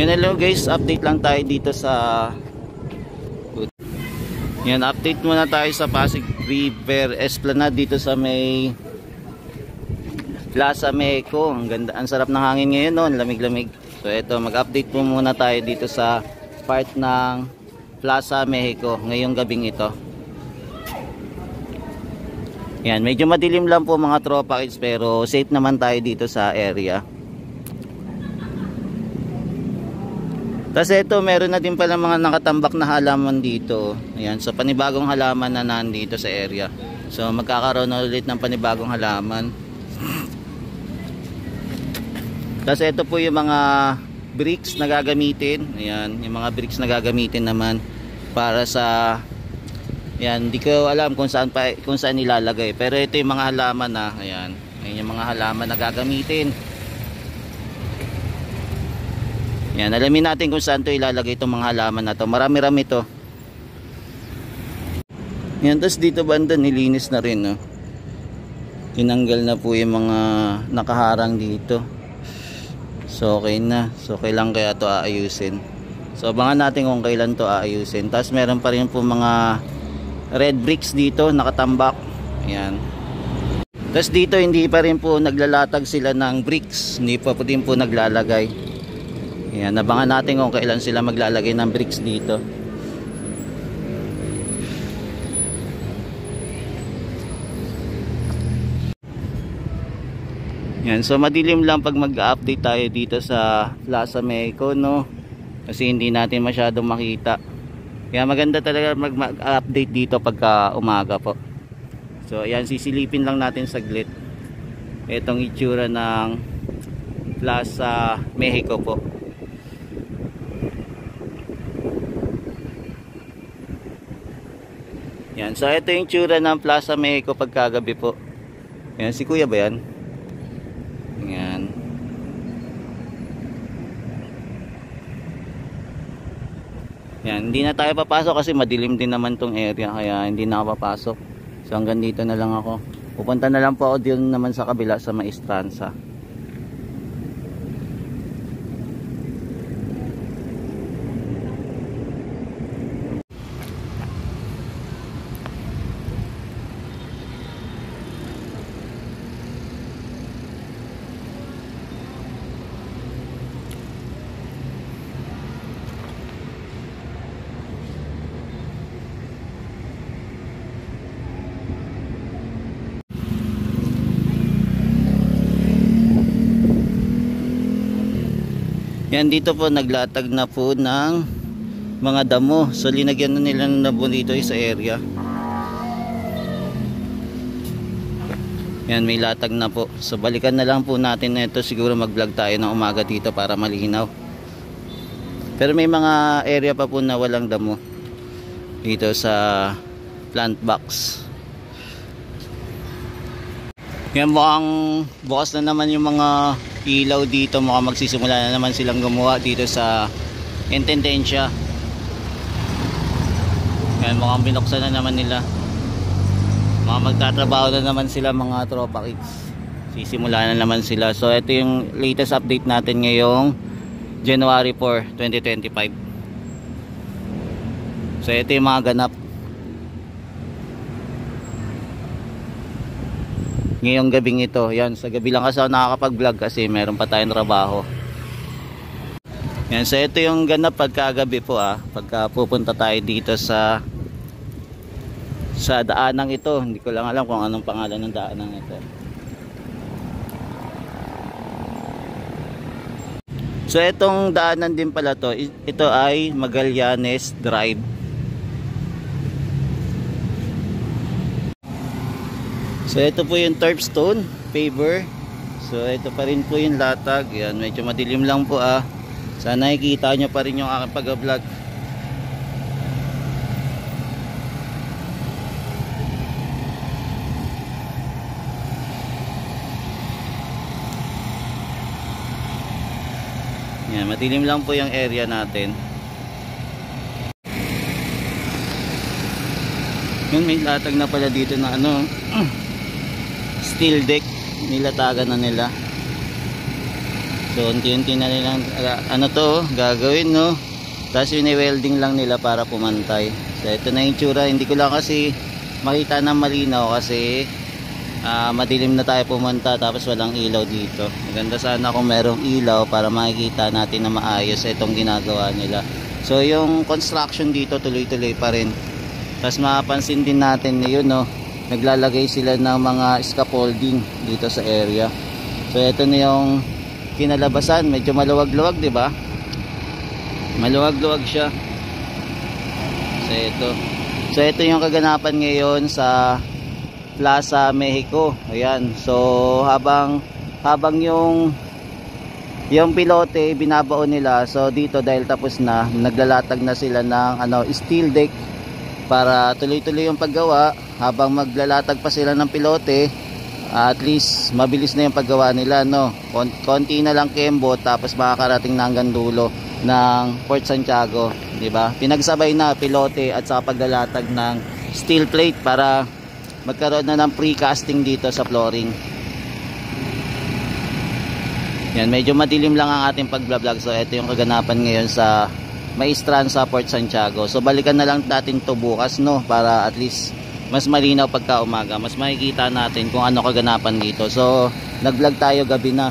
Yan, hello guys, update lang tayo dito sa yan, update muna tayo sa Pasig River Esplanade dito sa may Plaza Mexico. Ang ganda, ang sarap ng hangin ngayon, no? Lamig-lamig. So ito, mag-update po muna tayo dito sa part ng Plaza Mexico ngayong gabing ito. Yan, medyo madilim lang po mga tropa kids, pero safe naman tayo dito sa area. Kasi ito, meron na din pala mga nakatambak na halaman dito. Ayan, so panibagong halaman na nandito sa area. So magkakaroon na ulit ng panibagong halaman. Kasi ito po yung mga bricks na gagamitin. Ayan, yung mga bricks na gagamitin naman para sa, ayan, hindi ko alam kung saan ilalagay. Pero ito yung mga halaman na, ayan, ayan yung mga halaman na gagamitin. Yan, alamin natin kung saan to ilalagay itong mga halaman na to. Marami-rami to. Yan, tapos dito banda nilinis na rin, no? Tinanggal na po yung mga nakaharang dito. So okay na. So kailan kaya to aayusin. So abangan natin kung kailan to aayusin. Tapos meron pa rin po mga red bricks dito nakatambak. Yan. Tapos dito hindi pa rin po naglalatag sila ng bricks. Hindi pa po din po naglalagay. Yan, nabangan natin kung kailan sila maglalagay ng bricks dito. Yan, so madilim lang pag mag-update tayo dito sa Plaza Mexico, no? Kasi hindi natin masyadong makita. Kaya maganda talaga mag-update dito pagka umaga po. So ayan, sisilipin lang natin saglit itong itsura ng Plaza Mexico po. Yan, so ito yung tsura ng Plaza Mexico pagkagabi po. Yan, si kuya ba yan? Yan. Yan, hindi na tayo papasok kasi madilim din naman tong area, kaya hindi na ako papasok. So hanggang dito na lang ako. Pupunta na lang po ako din naman sa kabila sa Maestranza. Yan, dito po naglatag na po ng mga damo. So linagyan na nila ng damo dito sa area. Yan, may latag na po. So balikan na lang po natin na ito. Siguro mag vlog tayo ng umaga dito para malinaw. Pero may mga area pa po na walang damo dito sa plant box. Yan, mukhang bukas na naman yung mga ilaw dito. Mukhang magsisimula na naman silang gumawa dito sa Intendencia. Yan, mukhang binuksan na naman nila. Mukhang magtatrabaho na naman sila mga tropa kids. Sisimula na naman sila. So ito yung latest update natin ngayong January 4, 2025. So ito yung mga ganap ngayong gabing ito. Yan, sa gabi lang kasi ako nakakapag-vlog kasi meron pa tayong trabaho. Yan, so ito yung ganap pagkagabi po pagka pupunta tayo dito sa daanang ito. Hindi ko lang alam kung anong pangalan ng daanang ito. So itong daanan din pala to, ito ay Magallanes Drive. So ito po yung turf stone paver. So ito pa rin po yung latag. Yan, medyo madilim lang po Sana nakikita nyo pa rin yung aking pag-vlog. Yan, madilim lang po yung area natin. Yun, may latag na pala dito na steel deck, nilatagan na nila. So unti-unti na nilang ano to gagawin, no. Tapos welding lang nila para pumantay. So ito na yung tsura. Hindi ko lang kasi makita ng malinaw kasi madilim na tayo pumunta tapos walang ilaw dito. Maganda sana kung merong ilaw para makikita natin na maayos itong ginagawa nila. So yung construction dito tuloy-tuloy pa rin. Tapos mapapansin din natin yun, no, naglalagay sila ng mga scaffolding dito sa area. So ito na yung kinalabasan. Medyo maluwag-luwag, di ba? Maluwag-luwag siya. So ito yung kaganapan ngayon sa Plaza Mexico. Ayan. So habang yung pilote binabaon nila, so dito dahil tapos na, naglalatag na sila ng steel deck para tuloy-tuloy yung paggawa. Habang maglalatag pa sila ng pilote, at least mabilis na yung paggawa nila, no. Konti na lang kembo tapos makakarating na hanggang dulo ng Port Santiago, di ba? Pinagsabay na pilote at saka paglalatag ng steel plate para magkaroon na ng precasting dito sa flooring. Yan, medyo madilim lang ang ating pag-vlog. So ito yung kaganapan ngayon sa Maestran sa Port Santiago. So balikan na lang natin to bukas, no, para at least mas malinaw pagka umaga, mas makikita natin kung ano kaganapan dito. So nag-vlog tayo gabi na.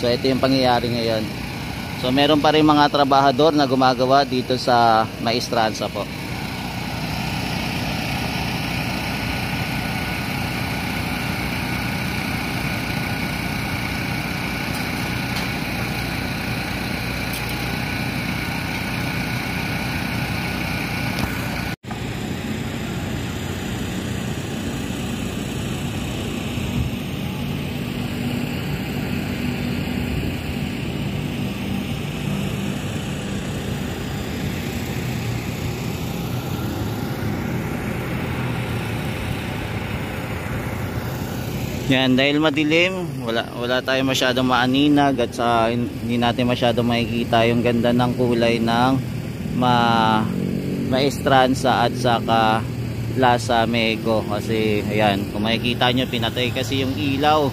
So ito yung pangyayari ngayon. So meron pa rin mga trabahador na gumagawa dito sa Maestranza po. Yan, dahil madilim, wala tayong masyadong maaninag at hindi natin masyadong makikita yung ganda ng kulay ng Maestranza at saka Plaza Mexico. Kasi ayan, kung makikita nyo, pinatay kasi yung ilaw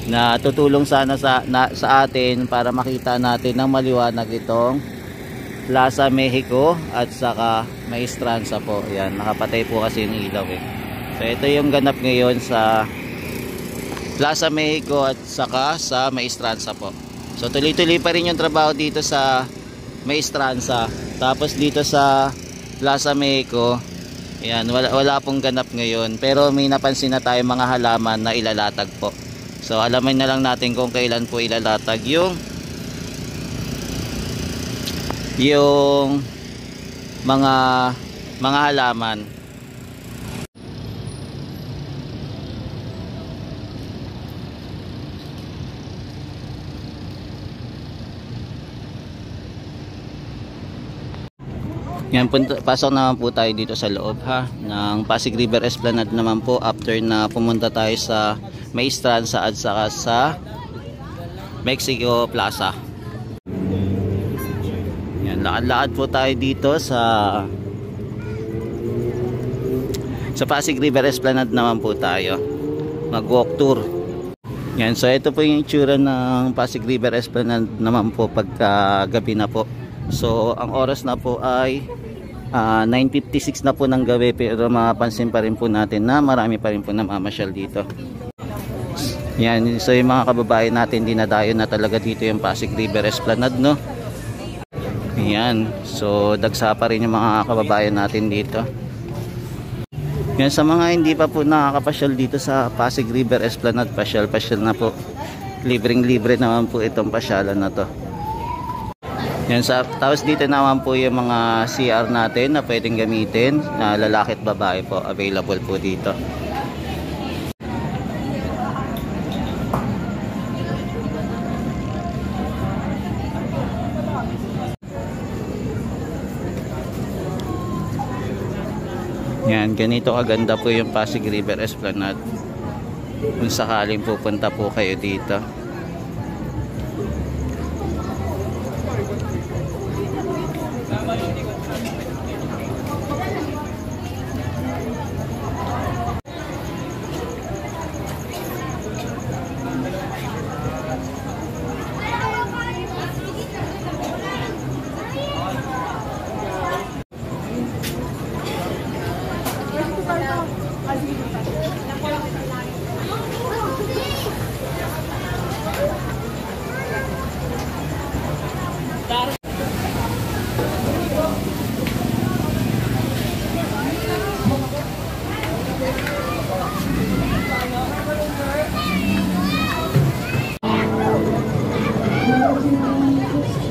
na tutulong sana sa atin para makita natin ng maliwanag itong Plaza Mexico at saka Maestranza po. Ayan, nakapatay po kasi yung ilaw eh. So ito yung ganap ngayon sa Plaza Mexico at saka sa Maestranza po. So tuloy-tuloy pa rin yung trabaho dito sa Maestranza. Tapos dito sa Plaza Mexico, ayan, wala pong ganap ngayon. Pero may napansin na tayo mga halaman na ilalatag po. So alamin na lang natin kung kailan po ilalatag yung mga halaman. Yan, pasok naman po tayo dito sa loob ng Pasig River Esplanade naman po after na pumunta tayo sa Maestranza at saka sa Mexico Plaza. Yan, lakad-lakad po tayo dito sa Pasig River Esplanade naman po tayo. Mag-walk tour. Yan, so ito po yung itsura ng Pasig River Esplanade naman po pagka gabi na po. So ang oras na po ay 9:56 na po ng gabi, pero mapapansin pa rin po natin na marami pa rin po namamasyal dito. Yan, so yung mga kababayan natin dinadayo na talaga dito yung Pasig River Esplanade, no. Yan, so dagsa pa rin yung mga kababayan natin dito. Yan, sa mga hindi pa po nakakapasyal dito sa Pasig River Esplanade, pasyal na po. Libreng-libre naman po itong pasyalan na to. Yan, tapos dito naman po yung mga CR natin na pwedeng gamitin, na lalaki at babae po, available po dito. Yan, ganito kaganda po yung Pasig River Esplanade kung sakaling pupunta po kayo dito.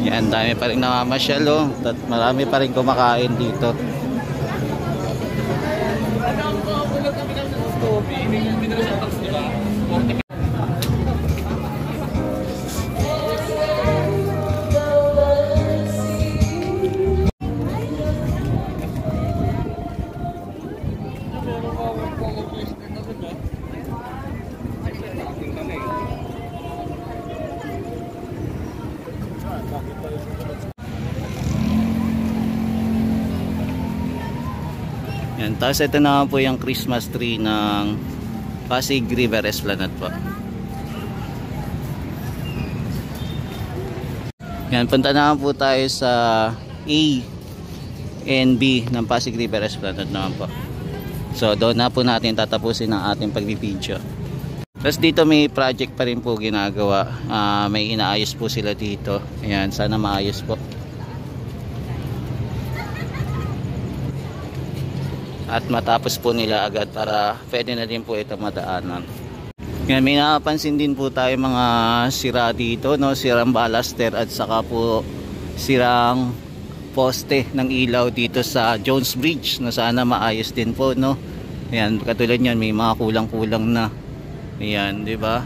Yan, dami pa rin namamasyal, oh. At marami pa rin kumakain dito. Yan, tapos ito naman po yung Christmas tree ng Pasig River Esplanade po. Yan, punta naman po tayo sa A and B ng Pasig River Esplanade naman po. So doon na po natin tatapusin ang ating pagbibideo. Tapos dito may project pa rin po ginagawa. May inaayos po sila dito. Ayan, sana maayos po. At matapos po nila agad para pwede na din po ito madaanan. Ngayon, may napansin din po tayo mga sira dito, no? Sirang balaster at saka po sirang poste ng ilaw dito sa Jones Bridge na sana maayos din po, no? Ayan, katulad niyan may mga kulang-kulang na. Ayan, di ba?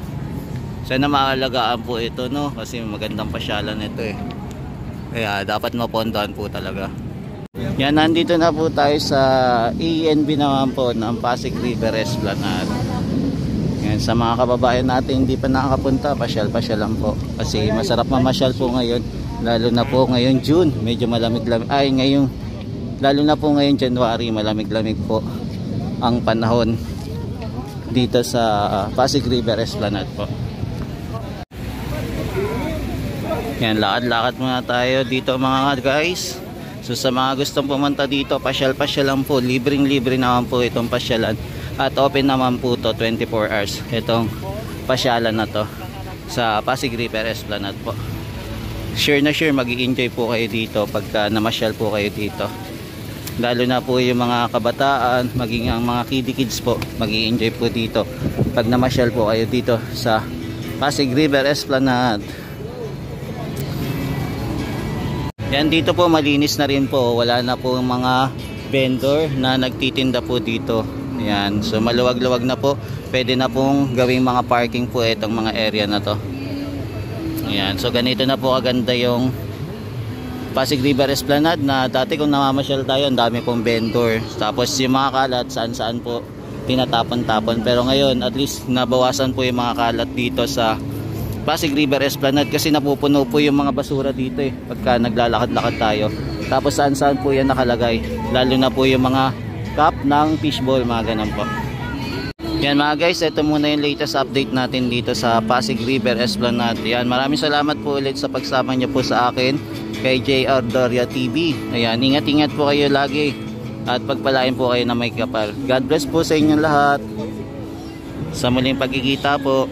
Sana maalagaan po ito, no? Kasi magandang pasyalan ito eh. Kaya dapat mapondahan po talaga. Yan, nandito na po tayo sa ANB naman po ng Pasig River Esplanade. Yan, sa mga kababayan natin hindi pa nakakapunta, pasyal-pasyal lang po. Kasi masarap mamasyal po ngayon. Lalo na po ngayon June, medyo malamig-lamig. Ay, ngayon, lalo na po ngayon January, malamig-lamig po ang panahon dito sa Pasig River Esplanade po. Yan, lakad-lakad muna tayo dito mga guys. So sa mga gustong pumunta dito, pasyal-pasyal lang po, libreng-libre naman po itong pasyalan. At open naman po to 24 hours itong pasyalan na to sa Pasig River Esplanade po. Sure na sure mag-i-enjoy po kayo dito pagka namasyal po kayo dito. Lalo na po yung mga kabataan, maging ang mga kids po, mag-i-enjoy po dito pag namasyal po kayo dito sa Pasig River Esplanade. Yan, dito po malinis na rin po, wala na po mga vendor na nagtitinda po dito. Yan, so maluwag-luwag na po, pwede na pong gawing mga parking po itong mga area na to. Yan, so ganito na po kaganda yung Pasig River Esplanade na dati kung namamasyal tayo, ang dami pong vendor. Tapos yung mga kalat saan-saan po tinatapon-tapon. Pero ngayon at least nabawasan po yung mga kalat dito sa Pasig River Esplanade kasi napupuno po yung mga basura dito eh pagka naglalakad-lakad tayo. Tapos saan-saan po yan nakalagay, lalo na po yung mga cup ng fishbowl, mga ganun po. Yan mga guys, ito muna yung latest update natin dito sa Pasig River Esplanade. Yan, maraming salamat po ulit sa pagsama niyo po sa akin kay JR Doria TV. Ayan, ingat-ingat po kayo lagi at pagpalain po kayo na may kapal. God bless po sa inyong lahat. Sa muling pagkikita po.